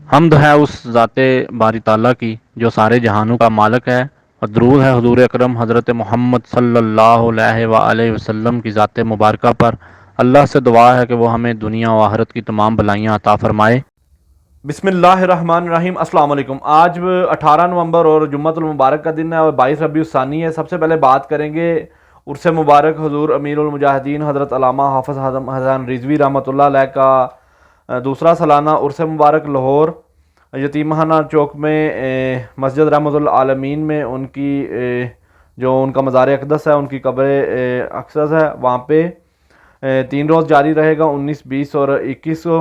حمد ہے اس ذات باری تعالیٰ کی جو سارے جہانوں کا مالک ہے، اور درود ہے حضور اکرم حضرت محمد صلی اللہ علیہ وآلہ وسلم کی ذات مبارکہ پر۔ اللہ سے دعا ہے کہ وہ ہمیں دنیا و آخرت کی تمام بلائیاں عطا فرمائے۔ بسم اللہ الرحمن الرحیم۔ السلام علیکم۔ آج 18 نومبر اور جمعۃ المبارک کا دن ہے اور 22 ربیع الثانی ہے۔ سب سے پہلے بات کریں گے عرس مبارک حضور امیر المجاہدین حضرت علامہ حافظ حسن رضوی رحمۃ اللہ علیہ کا دوسرا سالانہ عرس مبارک لاہور یتیم خانہ چوک میں مسجد رحمۃ العالمین میں ان کی جو ان کا مزار اقدس ہے، ان کی قبر اقدس ہے، وہاں پہ 3 روز جاری رہے گا، 19، 20 اور 21 کو،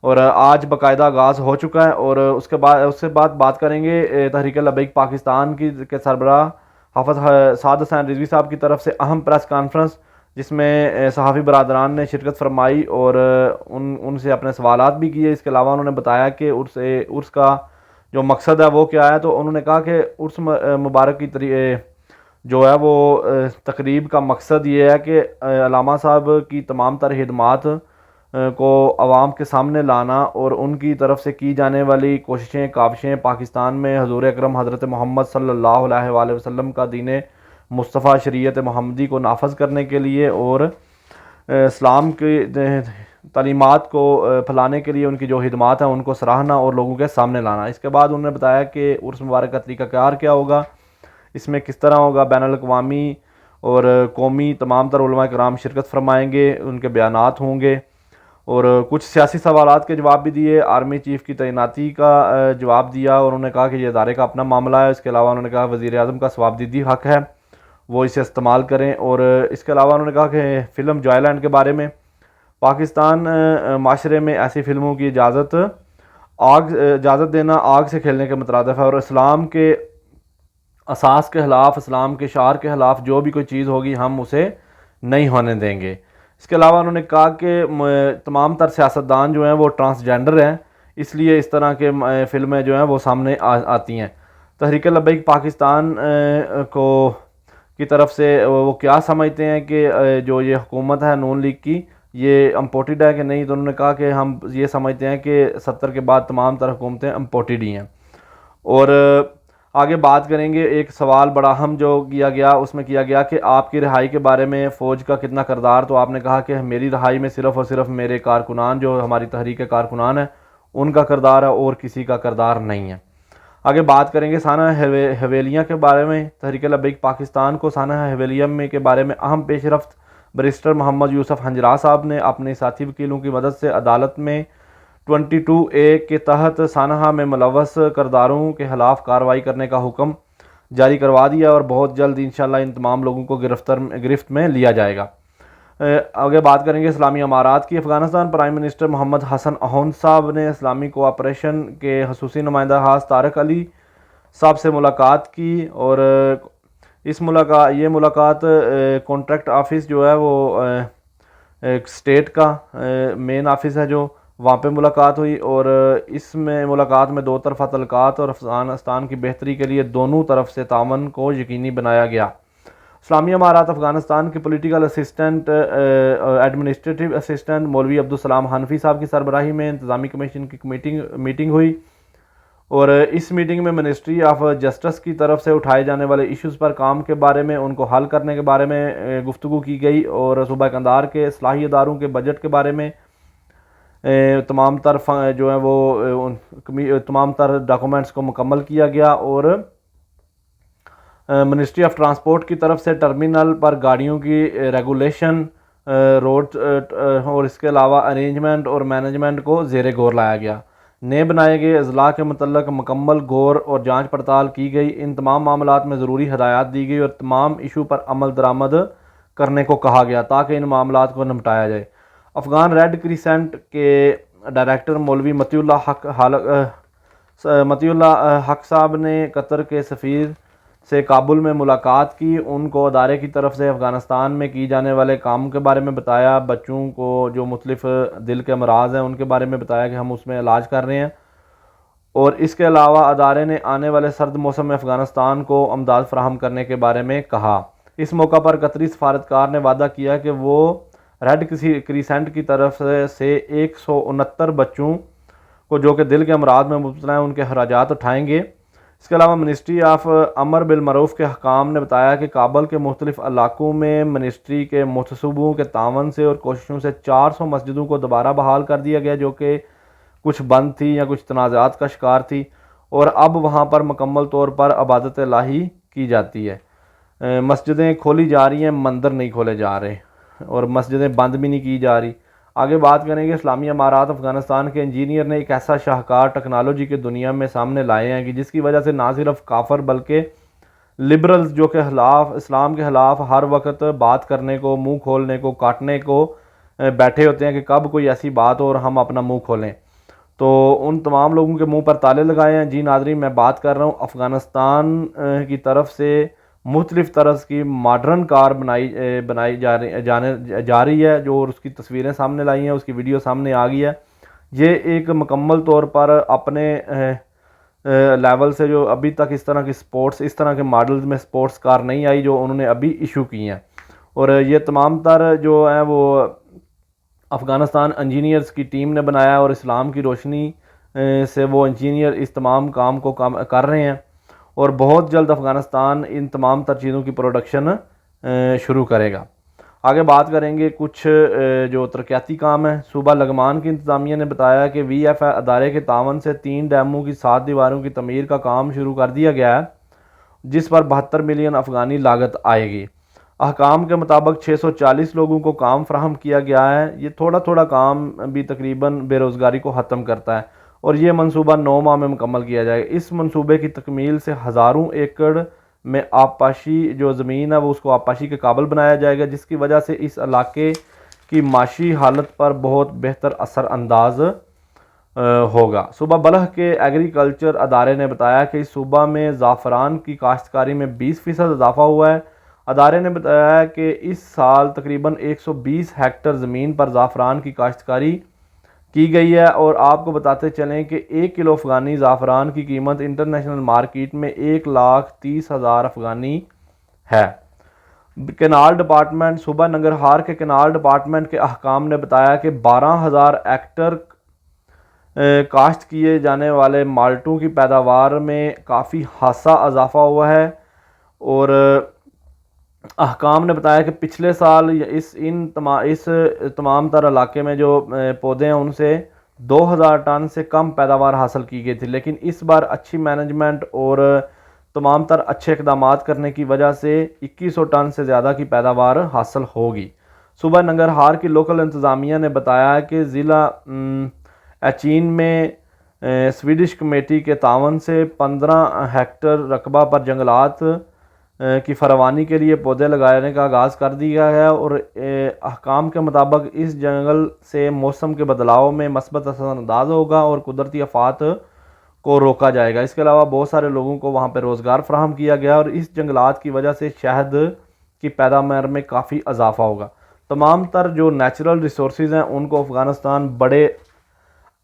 اور آج باقاعدہ آغاز ہو چکا ہے۔ اور اس سے بعد بات کریں گے تحریک لبیک پاکستان کے سربراہ حافظ سعد حسین رضوی صاحب کی طرف سے اہم پریس کانفرنس، جس میں صحافی برادران نے شرکت فرمائی اور ان سے اپنے سوالات بھی کیے۔ اس کے علاوہ انہوں نے بتایا کہ عرس کا جو مقصد ہے وہ کیا ہے، تو انہوں نے کہا کہ عرس مبارک کی جو ہے وہ تقریب کا مقصد یہ ہے کہ علامہ صاحب کی تمام تر خدمات کو عوام کے سامنے لانا اور ان کی طرف سے کی جانے والی کوششیں کاوشیں پاکستان میں حضور اکرم حضرت محمد صلی اللہ علیہ وآلہ وسلم کا دین مصطفیٰ شریعت محمدی کو نافذ کرنے کے لیے اور اسلام کی تعلیمات کو پھیلانے کے لیے ان کی جو خدمات ہیں ان کو سراہنا اور لوگوں کے سامنے لانا۔ اس کے بعد انہوں نے بتایا کہ عرس مبارک کا طریقہ کار کیا ہوگا، اس میں کس طرح ہوگا، بین الاقوامی اور قومی تمام تر علماء کرام شرکت فرمائیں گے، ان کے بیانات ہوں گے، اور کچھ سیاسی سوالات کے جواب بھی دیے۔ آرمی چیف کی تعیناتی کا جواب دیا اور انہوں نے کہا کہ یہ ادارے کا اپنا معاملہ ہے۔ اس کے علاوہ انہوں نے کہا وزیر اعظم کا ثوابدیدی حق ہے، وہ اسے استعمال کریں۔ اور اس کے علاوہ انہوں نے کہا کہ فلم جوائے لینڈ کے بارے میں پاکستان معاشرے میں ایسی فلموں کی اجازت دینا آگ سے کھیلنے کے مترادف ہے، اور اسلام کے اساس کے خلاف، اسلام کے شعار کے خلاف جو بھی کوئی چیز ہوگی ہم اسے نہیں ہونے دیں گے۔ اس کے علاوہ انہوں نے کہا کہ تمام تر سیاستدان جو ہیں وہ ٹرانسجینڈر ہیں، اس لیے اس طرح کے فلمیں جو ہیں وہ سامنے آتی ہیں۔ تحریک لبیک پاکستان کی طرف سے وہ کیا سمجھتے ہیں کہ جو یہ حکومت ہے نون لیگ کی، یہ امپورٹڈ ہے کہ نہیں، تو انہوں نے کہا کہ ہم یہ سمجھتے ہیں کہ 70 کے بعد تمام تر حکومتیں امپورٹڈ ہی ہیں۔ اور آگے بات کریں گے، ایک سوال بڑا اہم جو کیا گیا، اس میں کیا گیا کہ آپ کی رہائی کے بارے میں فوج کا کتنا کردار، تو آپ نے کہا کہ میری رہائی میں صرف اور صرف میرے کارکنان جو ہماری تحریک کے کارکنان ہیں ان کا کردار ہے اور کسی کا کردار نہیں ہے۔ آگے بات کریں گے سانحہ حویلیاں کے بارے میں۔ تحریک لبیک پاکستان کو سانحہ حویلیہ کے بارے میں اہم پیش رفت بریسٹر محمد یوسف ہنجرا صاحب نے اپنے ساتھی وکیلوں کی مدد سے عدالت میں 22A کے تحت سانحہ میں ملوث کرداروں کے خلاف کارروائی کرنے کا حکم جاری کروا دیا اور بہت جلد انشاءاللہ ان تمام لوگوں کو گرفت میں لیا جائے گا۔ آگے بات کریں گے اسلامی امارات کی۔ افغانستان پرائم منسٹر محمد حسن اخوند صاحب نے اسلامی کوآپریشن کے خصوصی نمائندہ خاص طارق علی صاحب سے ملاقات کی، اور یہ ملاقات کانٹریکٹ آفس جو ہے وہ اسٹیٹ کا مین آفس ہے جو وہاں پہ ملاقات ہوئی، اور اس میں ملاقات میں دو طرفہ تعلقات اور افغانستان کی بہتری کے لیے دونوں طرف سے تعاون کو یقینی بنایا گیا۔ اسلامی امارات افغانستان کے پولیٹیکل اسسٹنٹ ایڈمنسٹریٹو اسسٹنٹ مولوی عبدالسلام حنفی صاحب کی سربراہی میں انتظامی کمیشن کی میٹنگ ہوئی، اور اس میٹنگ میں منسٹری آف جسٹس کی طرف سے اٹھائے جانے والے ایشوز پر کام کے بارے میں، ان کو حل کرنے کے بارے میں گفتگو کی گئی، اور صوبہ قندھار کے اصلاحی اداروں کے بجٹ کے بارے میں تمام تر جو ہے وہ تمام تر ڈاکومنٹس کو مکمل کیا گیا، اور منسٹری آف ٹرانسپورٹ کی طرف سے ٹرمینل پر گاڑیوں کی ریگولیشن، روڈ اور اس کے علاوہ ارینجمنٹ اور مینجمنٹ کو زیر غور لایا گیا۔ نئے بنائے گئے اضلاع کے متعلق مکمل غور اور جانچ پڑتال کی گئی۔ ان تمام معاملات میں ضروری ہدایات دی گئی اور تمام ایشو پر عمل درآمد کرنے کو کہا گیا تاکہ ان معاملات کو نمٹایا جائے۔ افغان ریڈ کریسنٹ کے ڈائریکٹر مولوی مطیع اللہ حق صاحب نے قطر کے سفیر سے کابل میں ملاقات کی، ان کو ادارے کی طرف سے افغانستان میں کی جانے والے کام کے بارے میں بتایا، بچوں کو جو مختلف دل کے امراض ہیں ان کے بارے میں بتایا کہ ہم اس میں علاج کر رہے ہیں، اور اس کے علاوہ ادارے نے آنے والے سرد موسم میں افغانستان کو امداد فراہم کرنے کے بارے میں کہا۔ اس موقع پر قطری سفارتکار نے وعدہ کیا کہ وہ ریڈ کریسنٹ کی طرف سے 169 بچوں کو جو کہ دل کے امراض میں مبتلا ہیں ان کے اخراجات اٹھائیں گے۔ اس کے علاوہ منسٹری آف امر بالمعروف کے حکام نے بتایا کہ کابل کے مختلف علاقوں میں منسٹری کے محتسبوں کے تعاون سے اور کوششوں سے 400 مسجدوں کو دوبارہ بحال کر دیا گیا جو کہ کچھ بند تھی یا کچھ تنازعات کا شکار تھی، اور اب وہاں پر مکمل طور پر عبادت الہی کی جاتی ہے۔ مسجدیں کھولی جا رہی ہیں، مندر نہیں کھولے جا رہے، اور مسجدیں بند بھی نہیں کی جا رہی۔ آگے بات کریں گے، اسلامی امارات افغانستان کے انجینئر نے ایک ایسا شاہکار ٹیکنالوجی کے دنیا میں سامنے لائے ہیں کہ جس کی وجہ سے نہ صرف کافر بلکہ لبرلز جو کہ اسلام کے خلاف ہر وقت بات کرنے کو، منہ کھولنے کو، کاٹنے کو بیٹھے ہوتے ہیں کہ کب کوئی ایسی بات ہو اور ہم اپنا منہ کھولیں، تو ان تمام لوگوں کے منہ پر تالے لگائے ہیں۔ جی ناظرین، میں بات کر رہا ہوں افغانستان کی طرف سے مختلف طرز کی ماڈرن کار بنائی جا رہی ہے، جو اس کی تصویریں سامنے لائی ہیں، اس کی ویڈیو سامنے آ گئی ہے۔ یہ ایک مکمل طور پر اپنے لیول سے جو ابھی تک اس طرح کے ماڈلز میں سپورٹس کار نہیں آئی جو انہوں نے ابھی ایشو کی ہیں، اور یہ تمام تر جو ہیں وہ افغانستان انجینئرز کی ٹیم نے بنایا، اور اسلام کی روشنی سے وہ انجینئر اس تمام کام کو کر رہے ہیں، اور بہت جلد افغانستان ان تمام تر چیزوں کی پروڈکشن شروع کرے گا۔ آگے بات کریں گے کچھ جو ترقیاتی کام ہیں۔ صوبہ لغمان کی انتظامیہ نے بتایا کہ وی ایف آئی ادارے کے تعاون سے 3 ڈیموں کی 7 دیواروں کی تعمیر کا کام شروع کر دیا گیا ہے، جس پر 72 ملین افغانی لاگت آئے گی۔ احکام کے مطابق 640 لوگوں کو کام فراہم کیا گیا ہے۔ یہ تھوڑا کام بھی تقریباً بے روزگاری کو ختم کرتا ہے، اور یہ منصوبہ 9 ماہ میں مکمل کیا جائے گا۔ اس منصوبے کی تکمیل سے ہزاروں ایکڑ میں آبپاشی جو زمین ہے وہ اس کو آبپاشی کے قابل بنایا جائے گا، جس کی وجہ سے اس علاقے کی معاشی حالت پر بہت بہتر اثر انداز ہوگا۔ صوبہ بلخ کے ایگریکلچر ادارے نے بتایا کہ اس صوبہ میں زعفران کی کاشتکاری میں 20% اضافہ ہوا ہے۔ ادارے نے بتایا کہ اس سال تقریباً 120 ہیکٹر زمین پر زعفران کی کاشتکاری کی گئی ہے، اور آپ کو بتاتے چلیں کہ 1 کلو افغانی زعفران کی قیمت انٹرنیشنل مارکیٹ میں 1,30,000 افغانی ہے۔ کینال ڈپارٹمنٹ صوبہ ننگرہار کے کینال ڈپارٹمنٹ کے حکام نے بتایا کہ 12,000 ہیکٹر کاشت کیے جانے والے مالٹوں کی پیداوار میں کافی خاصا اضافہ ہوا ہے، اور حکام نے بتایا کہ پچھلے سال اس تمام تر علاقے میں جو پودے ہیں ان سے 2,000 ٹن سے کم پیداوار حاصل کی گئی تھی، لیکن اس بار اچھی مینجمنٹ اور تمام تر اچھے اقدامات کرنے کی وجہ سے 2,100 ٹن سے زیادہ کی پیداوار حاصل ہوگی۔ صوبہ ننگرہار کی لوکل انتظامیہ نے بتایا کہ ضلع ایچین میں سویڈش کمیٹی کے تعاون سے 15 ہیکٹر رقبہ پر جنگلات کی فراوانی کے لیے پودے لگانے کا آغاز کر دیا ہے، اور احکام کے مطابق اس جنگل سے موسم کے بدلاؤ میں مثبت اثر انداز ہوگا اور قدرتی آفات کو روکا جائے گا۔ اس کے علاوہ بہت سارے لوگوں کو وہاں پہ روزگار فراہم کیا گیا، اور اس جنگلات کی وجہ سے شہد کی پیداوار میں کافی اضافہ ہوگا۔ تمام تر جو نیچرل ریسورسز ہیں ان کو افغانستان بڑے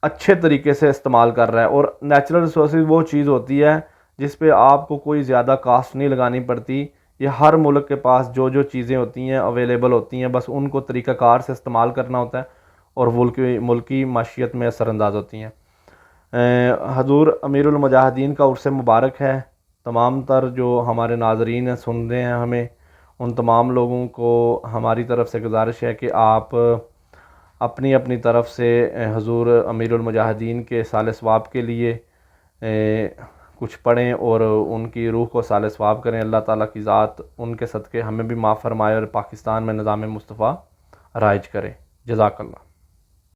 اچھے طریقے سے استعمال کر رہا ہے، اور نیچرل ریسورسز وہ چیز ہوتی ہے جس پہ آپ کو کوئی زیادہ کاسٹ نہیں لگانی پڑتی۔ یہ ہر ملک کے پاس جو چیزیں ہوتی ہیں اویلیبل ہوتی ہیں، بس ان کو طریقہ کار سے استعمال کرنا ہوتا ہے، اور ملکی معیشت میں اثر انداز ہوتی ہیں۔ حضور امیر المجاہدین کا عرس مبارک ہے۔ تمام تر جو ہمارے ناظرین ہیں، سن رہے ہیں ہمیں، ان تمام لوگوں کو ہماری طرف سے گزارش ہے کہ آپ اپنی طرف سے حضور امیر المجاہدین کے سال ثواب کے لیے کچھ پڑھیں اور ان کی روح کو سال ثواب کریں۔ اللہ تعالیٰ کی ذات ان کے صدقے ہمیں بھی معاف فرمائے اور پاکستان میں نظام مصطفیٰ رائج کرے۔ جزاک اللہ۔